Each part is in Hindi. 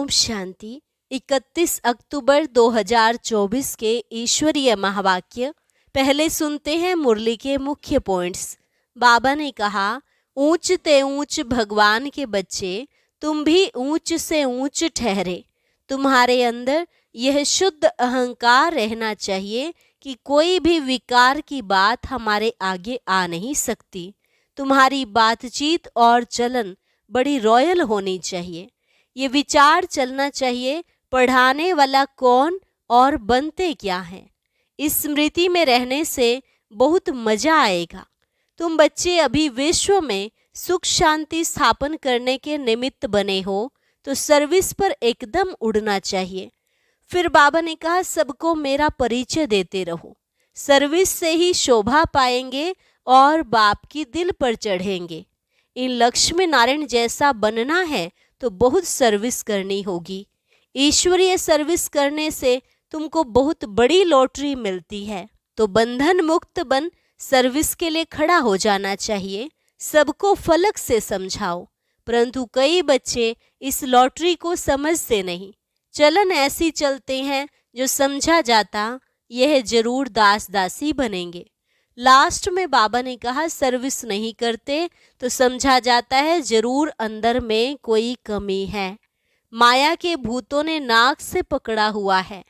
ओम शांति। 31 अक्टूबर 2024 के ईश्वरीय महावाक्य पहले सुनते हैं मुरली के मुख्य पॉइंट्स। बाबा ने कहा, ऊंच ते ऊंच भगवान के बच्चे, तुम भी ऊंच से ऊंच ठहरे। तुम्हारे अंदर यह शुद्ध अहंकार रहना चाहिए कि कोई भी विकार की बात हमारे आगे आ नहीं सकती। तुम्हारी बातचीत और चलन बड़ी रॉयल होनी चाहिए। ये विचार चलना चाहिए, पढ़ाने वाला कौन और बनते क्या हैं। इस स्मृति में रहने से बहुत मजा आएगा। तुम बच्चे अभी विश्व में सुख शांति स्थापन करने के निमित्त बने हो, तो सर्विस पर एकदम उड़ना चाहिए। फिर बाबा ने कहा, सबको मेरा परिचय देते रहो। सर्विस से ही शोभा पाएंगे और बाप की दिल पर चढ़ेंगे। इन लक्ष्मी नारायण जैसा बनना है तो बहुत सर्विस करनी होगी। ईश्वरीय सर्विस करने से तुमको बहुत बड़ी लॉटरी मिलती है, तो बंधन मुक्त बन सर्विस के लिए खड़ा हो जाना चाहिए। सबको फलक से समझाओ, परंतु कई बच्चे इस लॉटरी को समझते नहीं। चलन ऐसी चलते हैं जो समझा जाता यह जरूर दास दासी बनेंगे। लास्ट में बाबा ने कहा, सर्विस नहीं करते तो समझा जाता है जरूर अंदर में कोई कमी है। माया के भूतों ने नाक से पकड़ा हुआ है।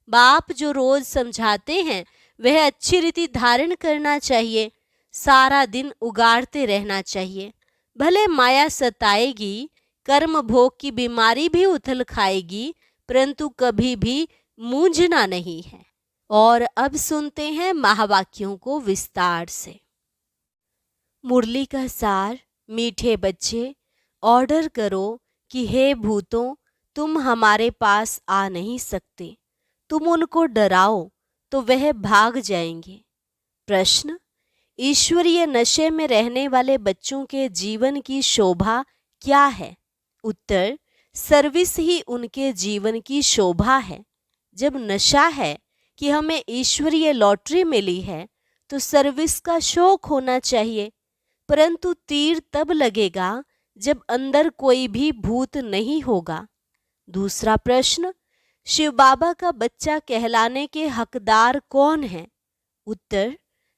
बाप जो रोज समझाते हैं वह अच्छी रीति धारण करना चाहिए। सारा दिन उगाड़ते रहना चाहिए। भले माया सताएगी, कर्म भोग की बीमारी भी उथल खाएगी, परंतु कभी भी मूंझना नहीं है। और अब सुनते हैं महावाक्यों को विस्तार से। मुरली का सार। मीठे बच्चे, ऑर्डर करो कि हे भूतों, तुम हमारे पास आ नहीं सकते। तुम उनको डराओ तो वह भाग जाएंगे। प्रश्न, ईश्वरीय नशे में रहने वाले बच्चों के जीवन की शोभा क्या है? उत्तर, सर्विस ही उनके जीवन की शोभा है। जब नशा है कि हमें ईश्वरीय लॉटरी मिली है, तो सर्विस का शौक होना चाहिए, परंतु तीर तब लगेगा जब अंदर कोई भी भूत नहीं होगा। दूसरा प्रश्न, शिव बाबा का बच्चा कहलाने के हकदार कौन है? उत्तर,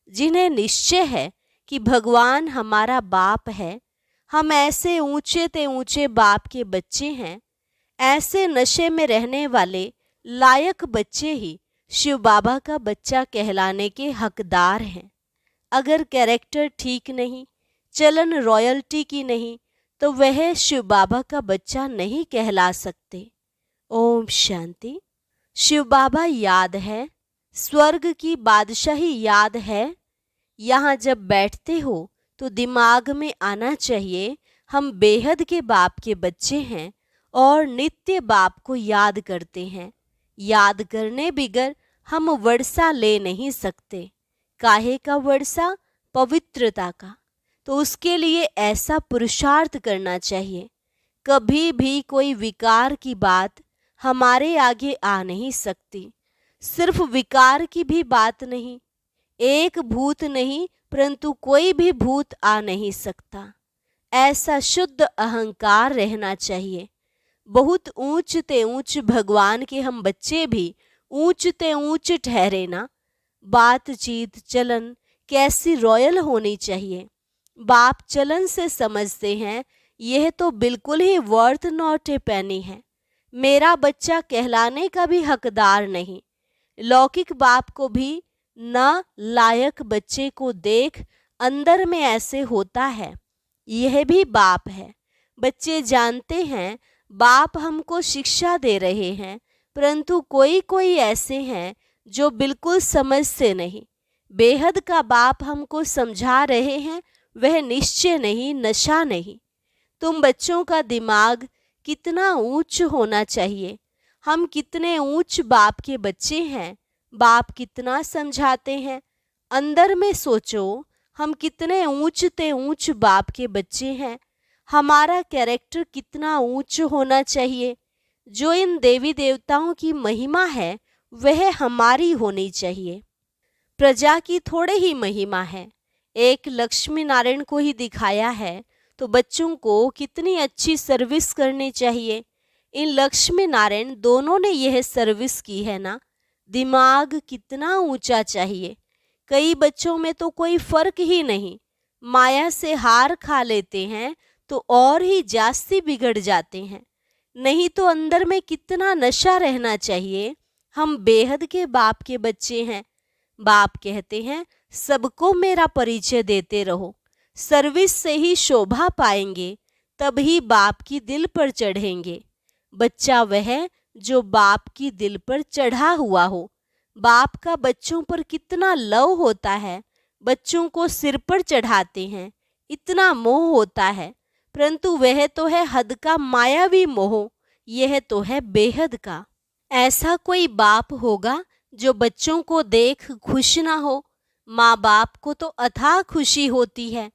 जिन्हें निश्चय है कि भगवान हमारा बाप है। हम ऐसे ऊंचे ते ऊंचे बाप के बच्चे हैं। ऐसे नशे में रहने वाले लायक बच्चे ही शिव बाबा का बच्चा कहलाने के हकदार हैं। अगर कैरेक्टर ठीक नहीं, चलन रॉयल्टी की नहीं, तो वह शिव बाबा का बच्चा नहीं कहला सकते। ओम शांति। शिव बाबा याद है, स्वर्ग की बादशाही याद है। यहाँ जब बैठते हो तो दिमाग में आना चाहिए, हम बेहद के बाप के बच्चे हैं और नित्य बाप को याद करते हैं। याद करने बिगर हम वर्षा ले नहीं सकते। काहे का वर्षा? पवित्रता का। तो उसके लिए ऐसा पुरुषार्थ करना चाहिए। कभी भी कोई विकार की बात हमारे आगे आ नहीं सकती। सिर्फ विकार की भी बात नहीं, एक भूत नहीं, परंतु कोई भी भूत आ नहीं सकता। ऐसा शुद्ध अहंकार रहना चाहिए। बहुत ऊंच ते ऊंच भगवान के हम बच्चे भी ऊंच ते ऊंच ठहरे ना। बातचीत चलन कैसी रॉयल होनी चाहिए। बाप चलन से समझते हैं, यह तो बिल्कुल ही वर्थ नॉट ए पेनी है। मेरा बच्चा कहलाने का भी हकदार नहीं। लौकिक बाप को भी ना लायक बच्चे को देख अंदर में ऐसे होता है। यह भी बाप है। बच्चे जानते हैं बाप हमको शिक्षा दे रहे हैं, परंतु कोई कोई ऐसे हैं जो बिल्कुल समझते नहीं। बेहद का बाप हमको समझा रहे हैं, वह निश्चय नहीं, नशा नहीं। तुम बच्चों का दिमाग कितना ऊंच होना चाहिए। हम कितने ऊंच बाप के बच्चे हैं। बाप कितना समझाते हैं। अंदर में सोचो, हम कितने ऊंच ते ऊंच बाप के बच्चे हैं। हमारा कैरेक्टर कितना ऊंच होना चाहिए। जो इन देवी देवताओं की महिमा है वह हमारी होनी चाहिए। प्रजा की थोड़े ही महिमा है। एक लक्ष्मी नारायण को ही दिखाया है, तो बच्चों को कितनी अच्छी सर्विस करनी चाहिए। इन लक्ष्मी नारायण दोनों ने यह सर्विस की है ना। दिमाग कितना ऊंचा चाहिए। कई बच्चों में तो कोई फर्क ही नहीं, माया से हार खा लेते हैं तो और ही जास्ती बिगड़ जाते हैं। नहीं तो अंदर में कितना नशा रहना चाहिए। हम बेहद के बाप के बच्चे हैं। बाप कहते हैं सबको मेरा परिचय देते रहो, सर्विस से ही शोभा पाएंगे, तभी बाप की दिल पर चढ़ेंगे। बच्चा वह जो बाप की दिल पर चढ़ा हुआ हो। बाप का बच्चों पर कितना लव होता है, बच्चों को सिर पर चढ़ाते हैं, इतना मोह होता है, परंतु वह तो है हद का मायावी मोह, यह तो है बेहद का। ऐसा कोई बाप होगा जो बच्चों को देख खुश ना हो। माँ बाप को तो अथाह खुशी होती है।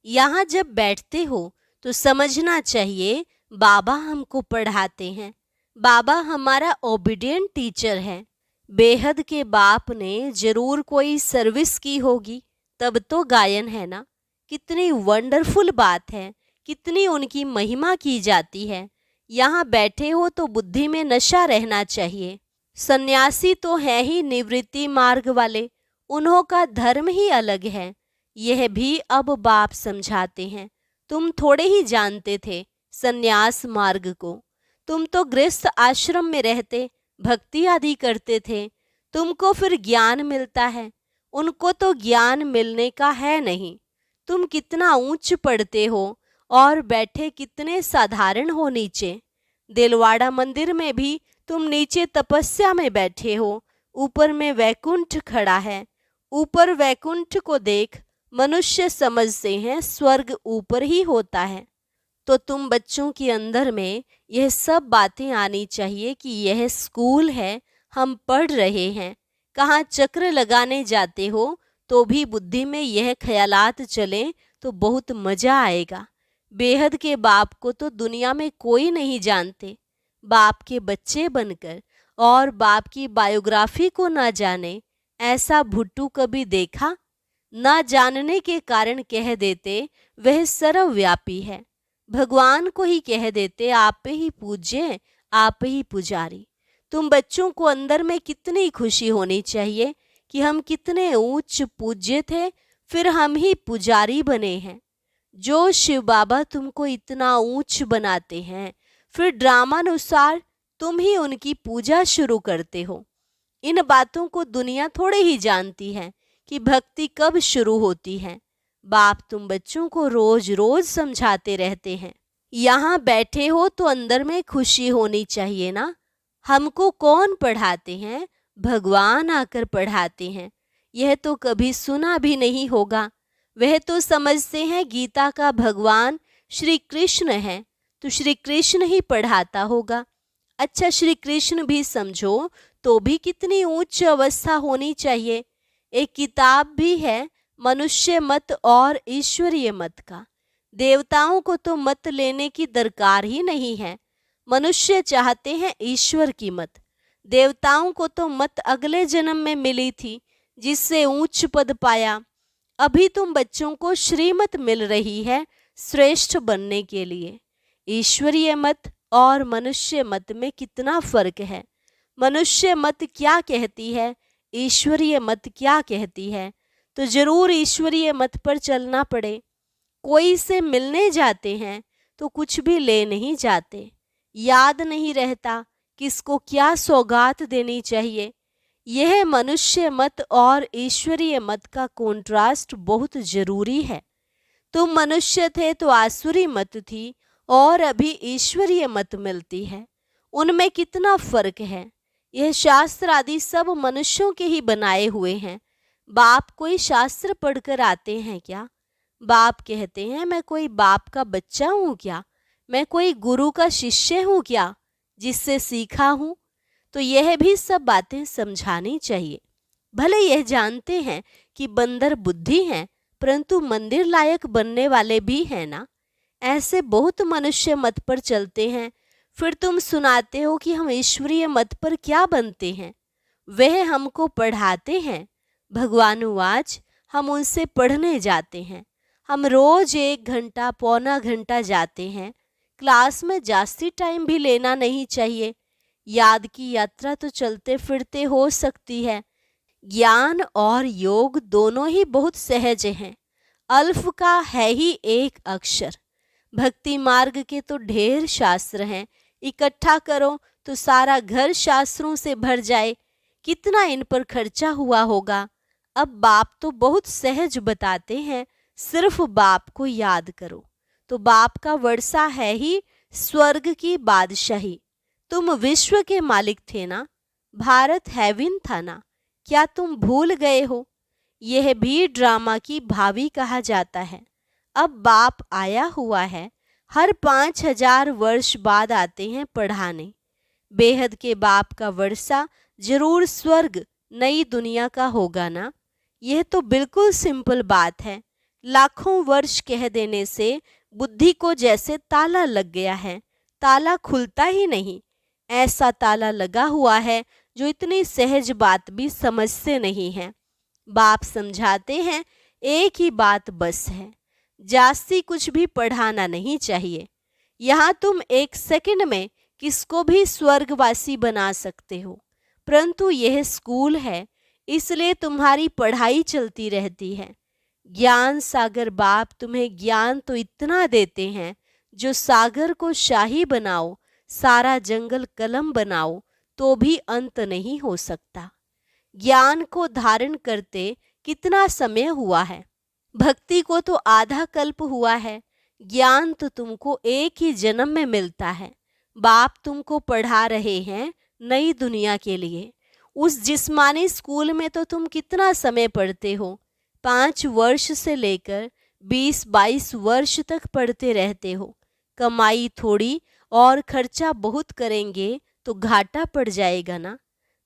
यहाँ जब बैठते हो तो समझना चाहिए बाबा हमको पढ़ाते हैं, बाबा हमारा ओबीडिएंट टीचर है। बेहद के बाप ने जरूर कोई सर्विस की होगी, तब तो गायन है ना। कितनी वंडरफुल बात है, कितनी उनकी महिमा की जाती है। यहाँ बैठे हो तो बुद्धि में नशा रहना चाहिए। सन्यासी तो है ही निवृत्ति मार्ग वाले, उन्हों का धर्म ही अलग है। यह भी अब बाप समझाते हैं। तुम थोड़े ही जानते थे सन्यास मार्ग को। तुम तो गृहस्थ आश्रम में रहते, भक्ति आदि करते थे, तुमको फिर ज्ञान मिलता है। उनको तो ज्ञान मिलने का है नहीं। तुम कितना ऊंच पढ़ते हो और बैठे कितने साधारण हो नीचे। दिलवाड़ा मंदिर में भी तुम नीचे तपस्या में बैठे हो, ऊपर में वैकुंठ खड़ा है। ऊपर वैकुंठ को देख मनुष्य समझते हैं स्वर्ग ऊपर ही होता है। तो तुम बच्चों के अंदर में यह सब बातें आनी चाहिए कि यह स्कूल है, हम पढ़ रहे हैं। कहाँ चक्र लगाने जाते हो तो भी बुद्धि में यह ख्यालात चले तो बहुत मजा आएगा। बेहद के बाप को तो दुनिया में कोई नहीं जानते। बाप के बच्चे बनकर और बाप की बायोग्राफी को ना जाने, ऐसा भुट्टू कभी देखा? ना जानने के कारण कह देते वह सर्वव्यापी है। भगवान को ही कह देते आप ही पूज्य, आप ही पुजारी। तुम बच्चों को अंदर में कितनी खुशी होनी चाहिए कि हम कितने ऊंच पूज्य थे, फिर हम ही पुजारी बने हैं। जो शिव बाबा तुमको इतना ऊंच बनाते हैं, फिर ड्रामानुसार तुम ही उनकी पूजा शुरू करते हो। इन बातों को दुनिया थोड़े ही जानती है कि भक्ति कब शुरू होती है। बाप तुम बच्चों को रोज रोज समझाते रहते हैं। यहाँ बैठे हो तो अंदर में खुशी होनी चाहिए ना। हमको कौन पढ़ाते हैं? भगवान आकर पढ़ाते हैं। यह तो कभी सुना भी नहीं होगा। वह तो समझते हैं गीता का भगवान श्री कृष्ण है, तो श्री कृष्ण ही पढ़ाता होगा। अच्छा, श्री कृष्ण भी समझो तो भी कितनी उच्च अवस्था होनी चाहिए। एक किताब भी है मनुष्य मत और ईश्वरीय मत का। देवताओं को तो मत लेने की दरकार ही नहीं है। मनुष्य चाहते हैं ईश्वर की मत। देवताओं को तो मत अगले जन्म में मिली थी, जिससे ऊंच पद पाया। अभी तुम बच्चों को श्रीमत मिल रही है श्रेष्ठ बनने के लिए। ईश्वरीय मत और मनुष्य मत में कितना फर्क है। मनुष्य मत क्या कहती है, ईश्वरीय मत क्या कहती है, तो जरूर ईश्वरीय मत पर चलना पड़े। कोई से मिलने जाते हैं तो कुछ भी ले नहीं जाते, याद नहीं रहता किसको क्या सौगात देनी चाहिए। यह मनुष्य मत और ईश्वरीय मत का कॉन्ट्रास्ट बहुत जरूरी है। तुम मनुष्य थे तो आसुरी मत थी और अभी ईश्वरीय मत मिलती है। उनमें कितना फर्क है। यह शास्त्र आदि सब मनुष्यों के ही बनाए हुए हैं। बाप कोई शास्त्र पढ़कर आते हैं क्या? बाप कहते हैं मैं कोई बाप का बच्चा हूँ क्या? मैं कोई गुरु का शिष्य हूँ क्या जिससे सीखा हूँ? तो यह भी सब बातें समझानी चाहिए। भले यह जानते हैं कि बंदर बुद्धि हैं, परंतु मंदिर लायक बनने वाले भी हैं ना। ऐसे बहुत मनुष्य मत पर चलते हैं, फिर तुम सुनाते हो कि हम ईश्वरीय मत पर क्या बनते हैं। वह हमको पढ़ाते हैं। भगवानुवाच हम उनसे पढ़ने जाते हैं। हम रोज 1 घंटा पौना घंटा जाते हैं। क्लास में जास्ती टाइम भी लेना नहीं चाहिए। याद की यात्रा तो चलते फिरते हो सकती है। ज्ञान और योग दोनों ही बहुत सहज हैं। अल्फ का है ही एक अक्षर। भक्ति मार्ग के तो ढेर शास्त्र हैं, इकट्ठा करो तो सारा घर शास्त्रों से भर जाए। कितना इन पर खर्चा हुआ होगा। अब बाप तो बहुत सहज बताते हैं, सिर्फ बाप को याद करो। तो बाप का वर्षा है ही स्वर्ग की बादशाही। तुम विश्व के मालिक थे ना, भारत हेवन था ना, क्या तुम भूल गए हो? यह भी ड्रामा की भावी कहा जाता है। अब बाप आया हुआ है, हर 5000 वर्ष बाद आते हैं पढ़ाने। बेहद के बाप का वर्षा जरूर स्वर्ग नई दुनिया का होगा ना। यह तो बिल्कुल सिंपल बात है। लाखों वर्ष कह देने से बुद्धि को जैसे ताला लग गया है, ताला खुलता ही नहीं। ऐसा ताला लगा हुआ है जो इतनी सहज बात भी समझते नहीं है। बाप समझाते हैं एक ही बात बस है, जास्ती कुछ भी पढ़ाना नहीं चाहिए। यहाँ तुम एक सेकंड में किसको भी स्वर्गवासी बना सकते हो, परंतु यह स्कूल है, इसलिए तुम्हारी पढ़ाई चलती रहती है। ज्ञान सागर बाप तुम्हें ज्ञान तो इतना देते हैं जो सागर को शाही बनाओ, सारा जंगल कलम बनाओ तो भी अंत नहीं हो सकता। ज्ञान को धारण करते कितना समय हुआ है, भक्ति को तो आधा कल्प हुआ है। ज्ञान तो तुमको एक ही जन्म में मिलता है। बाप तुमको पढ़ा रहे हैं नई दुनिया के लिए। उस जिस्मानी स्कूल में तो तुम कितना समय पढ़ते हो, 5 वर्ष से लेकर 20-22 वर्ष तक पढ़ते रहते हो। कमाई थोड़ी और खर्चा बहुत करेंगे तो घाटा पड़ जाएगा ना।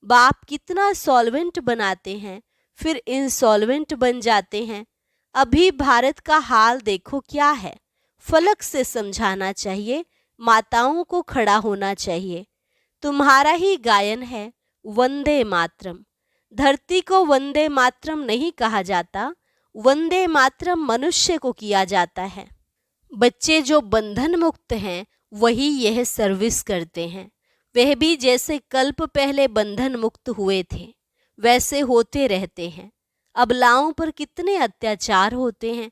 बाप कितना सॉल्वेंट बनाते हैं, फिर इंसॉल्वेंट बन जाते हैं। अभी भारत का हाल देखो क्या है। फलक से समझाना चाहिए, माताओं को खड़ा होना चाहिए। तुम्हारा ही गायन है वंदे मातरम। धरती को वंदे मातरम नहीं कहा जाता, वंदे मातरम मनुष्य को किया जाता है। बच्चे जो बंधन मुक्त हैं वही यह सर्विस करते हैं। वह भी जैसे कल्प पहले बंधन मुक्त हुए थे वैसे होते रहते हैं। अबलाओं पर कितने अत्याचार होते हैं।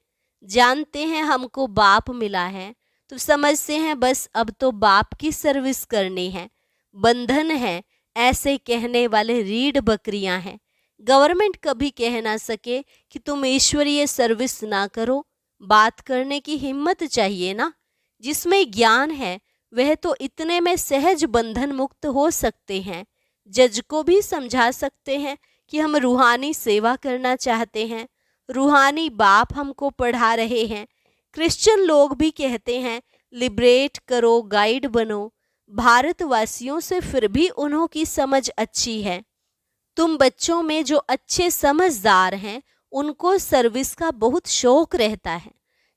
जानते हैं हमको बाप मिला है तो समझते हैं बस अब तो बाप की सर्विस करनी है। बंधन है ऐसे कहने वाले रीढ़ बकरियां हैं। गवर्नमेंट कभी कह ना सके कि तुम ईश्वरीय सर्विस ना करो। बात करने की हिम्मत चाहिए ना। जिसमें ज्ञान है वह तो इतने में सहज बंधन मुक्त हो सकते हैं। जज को भी समझा सकते हैं कि हम रूहानी सेवा करना चाहते हैं। रूहानी बाप हमको पढ़ा रहे हैं। क्रिश्चियन लोग भी कहते हैं लिबरेट करो, गाइड बनो। भारतवासियों से फिर भी उन्हों की समझ अच्छी है। तुम बच्चों में जो अच्छे समझदार हैं उनको सर्विस का बहुत शौक रहता है।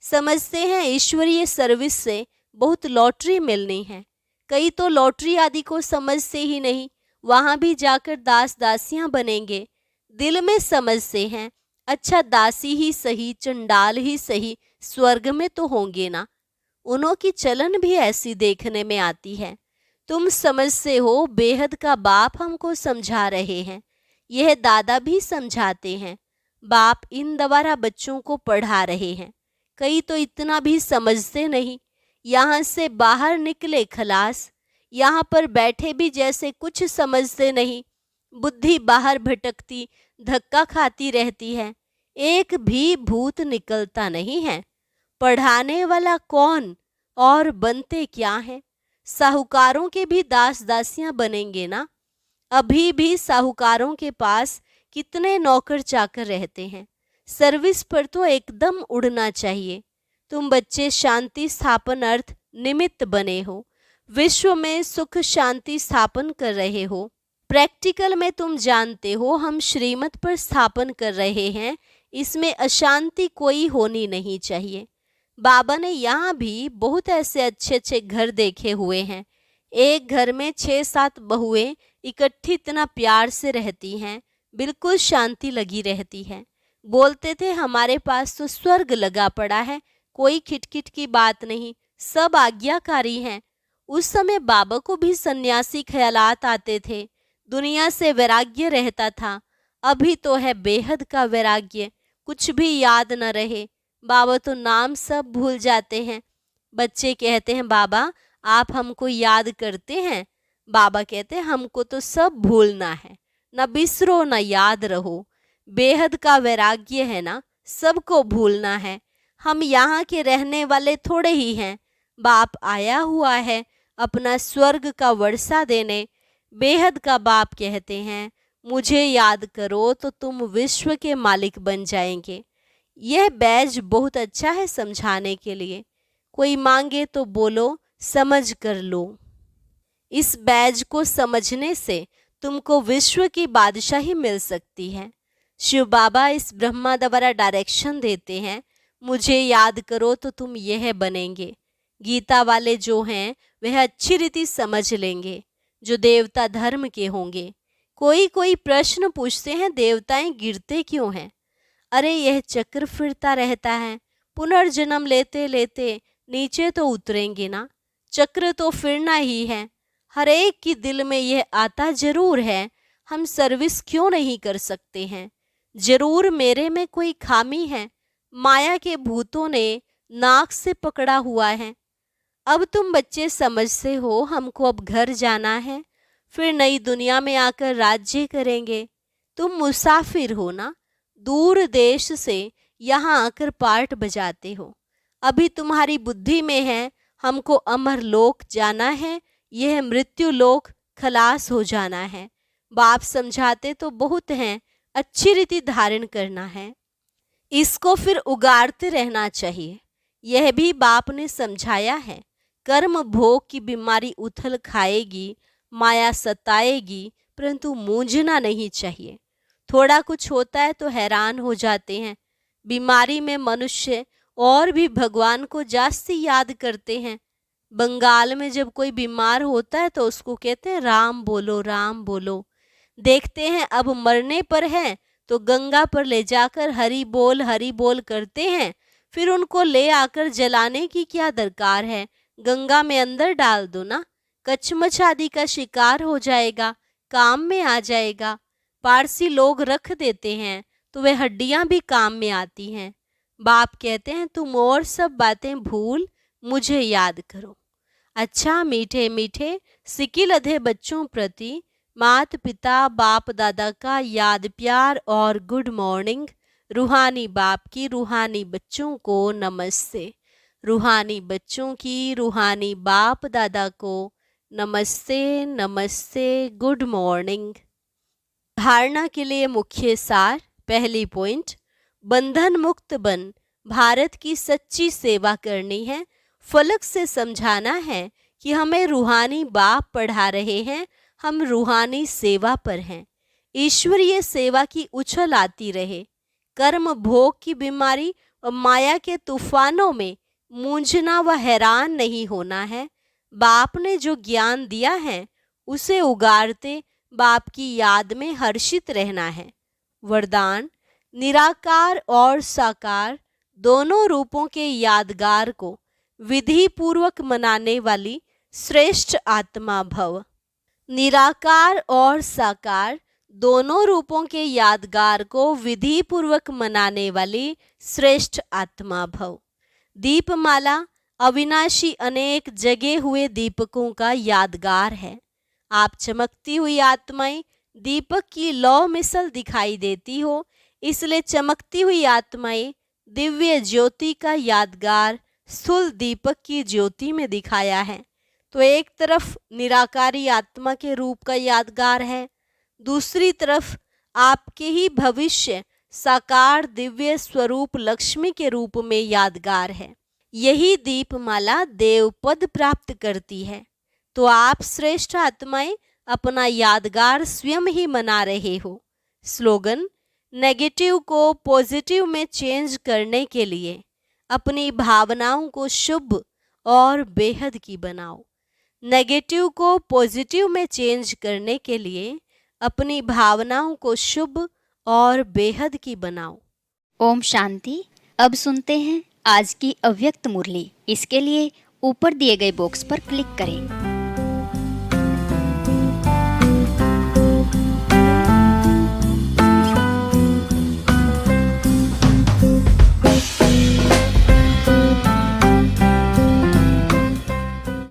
समझते हैं ईश्वरीय सर्विस से बहुत लॉटरी मिलनी है। कई तो लॉटरी आदि को समझते ही नहीं, वहां भी जाकर दास दासियां बनेंगे। दिल में समझते हैं अच्छा दासी ही सही, चंडाल ही सही, स्वर्ग में तो होंगे ना। उन्हों की चलन भी ऐसी देखने में आती है। तुम समझते हो बेहद का बाप हमको समझा रहे हैं। यह दादा भी समझाते हैं। बाप इन द्वारा बच्चों को पढ़ा रहे हैं। कई तो इतना भी समझते नहीं। यहाँ से बाहर निकले खलास, यहाँ पर बैठे भी जैसे कुछ समझते नहीं। बुद्धि बाहर भटकती धक्का खाती रहती है। एक भी भूत निकलता नहीं है। पढ़ाने वाला कौन और बनते क्या है? साहूकारों के भी दास दासियां बनेंगे ना। अभी भी साहूकारों के पास कितने नौकर चाकर रहते हैं। सर्विस पर तो एकदम उड़ना चाहिए। तुम बच्चे शांति स्थापन अर्थ निमित्त बने हो। विश्व में सुख शांति स्थापन कर रहे हो। प्रैक्टिकल में तुम जानते हो हम श्रीमत पर स्थापन कर रहे हैं। इसमें अशांति कोई होनी नहीं चाहिए। बाबा ने यहाँ भी बहुत ऐसे अच्छे अच्छे घर देखे हुए हैं। एक घर में 6-7 बहुएं इकट्ठी इतना प्यार से रहती हैं, बिल्कुल शांति लगी रहती है। बोलते थे हमारे पास तो स्वर्ग लगा पड़ा है, कोई खिटखिट की बात नहीं, सब आज्ञाकारी हैं। उस समय बाबा को भी सन्यासी ख्यालात आते थे, दुनिया से वैराग्य रहता था। अभी तो है बेहद का वैराग्य, कुछ भी याद न रहे। बाबा तो नाम सब भूल जाते हैं। बच्चे कहते हैं, बाबा आप हमको याद करते हैं? बाबा कहते हैं, हमको तो सब भूलना है, न बिसरो न याद रहो। बेहद का वैराग्य है ना, सबको भूलना है। हम यहाँ के रहने वाले थोड़े ही हैं। बाप आया हुआ है अपना स्वर्ग का वर्षा देने। बेहद का बाप कहते हैं, मुझे याद करो तो तुम विश्व के मालिक बन जाएंगे। यह बैज बहुत अच्छा है समझाने के लिए। कोई मांगे तो बोलो, समझ कर लो। इस बैज को समझने से तुमको विश्व की बादशाही मिल सकती है। शिव बाबा इस ब्रह्मा द्वारा डायरेक्शन देते हैं, मुझे याद करो तो तुम यह बनेंगे। गीता वाले जो हैं वह अच्छी रीति समझ लेंगे, जो देवता धर्म के होंगे। कोई कोई प्रश्न पूछते हैं, देवताएं गिरते क्यों हैं? अरे यह चक्र फिरता रहता है, पुनर्जन्म लेते लेते नीचे तो उतरेंगे ना। चक्र तो फिरना ही है। हर एक की दिल में यह आता जरूर है, हम सर्विस क्यों नहीं कर सकते हैं? जरूर मेरे में कोई खामी है, माया के भूतों ने नाक से पकड़ा हुआ है। अब तुम बच्चे समझते हो, हमको अब घर जाना है, फिर नई दुनिया में आकर राज्य करेंगे। तुम मुसाफिर हो ना, दूर देश से यहाँ आकर पार्ट बजाते हो। अभी तुम्हारी बुद्धि में है हमको अमर लोक जाना है, यह मृत्यु लोक खलास हो जाना है। बाप समझाते तो बहुत हैं, अच्छी रीति धारण करना है, इसको फिर उगाड़ते रहना चाहिए। यह भी बाप ने समझाया है। कर्म भोग की बीमारी उथल खाएगी, माया सताएगी, परंतु मूंझना नहीं चाहिए। थोड़ा कुछ होता है तो हैरान हो जाते हैं। बीमारी में मनुष्य और भी भगवान को जास्ती याद करते हैं। बंगाल में जब कोई बीमार होता है तो उसको कहते हैं राम बोलो, राम बोलो। देखते हैं अब मरने पर है तो गंगा पर ले जाकर हरि बोल करते हैं। फिर उनको ले आकर जलाने की क्या दरकार है? गंगा में अंदर डाल दो ना, कचमच आदि का शिकार हो जाएगा, काम में आ जाएगा। पारसी लोग रख देते हैं तो वे हड्डियां भी काम में आती हैं। बाप कहते हैं, तुम और सब बातें भूल, मुझे याद करो। अच्छा मीठे मीठे सिकिल अधे बच्चों प्रति मात पिता बाप दादा का याद प्यार और गुड मॉर्निंग। रूहानी बाप की रूहानी बच्चों को नमस्ते। रूहानी बच्चों की रूहानी बाप दादा को नमस्ते नमस्ते, गुड मॉर्निंग। धारणा के लिए मुख्य सार। पहली पॉइंट, बंधन मुक्त बन भारत की सच्ची सेवा करनी है। फलक से समझाना है कि हमें रूहानी बाप पढ़ा रहे हैं, हम रूहानी सेवा पर हैं। ईश्वरीय सेवा की उछल आती रहे। कर्म भोग की बीमारी और माया के तूफानों में मूंझना व हैरान नहीं होना है। बाप ने जो ज्ञान दिया है उसे उगारते बाप की याद में हर्षित रहना है। वरदान, निराकार और साकार दोनों रूपों के यादगार को विधि पूर्वक मनाने वाली श्रेष्ठ आत्मा भव। निराकार और साकार दोनों रूपों के यादगार को विधि पूर्वक मनाने वाली श्रेष्ठ आत्मा भव। दीपमाला अविनाशी अनेक जगे हुए दीपकों का यादगार है। आप चमकती हुई आत्माएं दीपक की लौ मिसल दिखाई देती हो, इसलिए चमकती हुई आत्माएं दिव्य ज्योति का यादगार स्थूल दीपक की ज्योति में दिखाया है। तो एक तरफ निराकारी आत्मा के रूप का यादगार है, दूसरी तरफ आपके ही भविष्य साकार दिव्य स्वरूप लक्ष्मी के रूप में यादगार है। यही दीपमाला देवपद प्राप्त करती है। तो आप श्रेष्ठ आत्माएं अपना यादगार स्वयं ही मना रहे हो। स्लोगन, नेगेटिव को पॉजिटिव में चेंज करने के लिए अपनी भावनाओं को शुभ और बेहद की बनाओ। नेगेटिव को पॉजिटिव में चेंज करने के लिए अपनी भावनाओं को शुभ और बेहद की बनाओ। ओम शांति। अब सुनते हैं आज की अव्यक्त मुरली। इसके लिए ऊपर दिए गए बॉक्स पर क्लिक करें।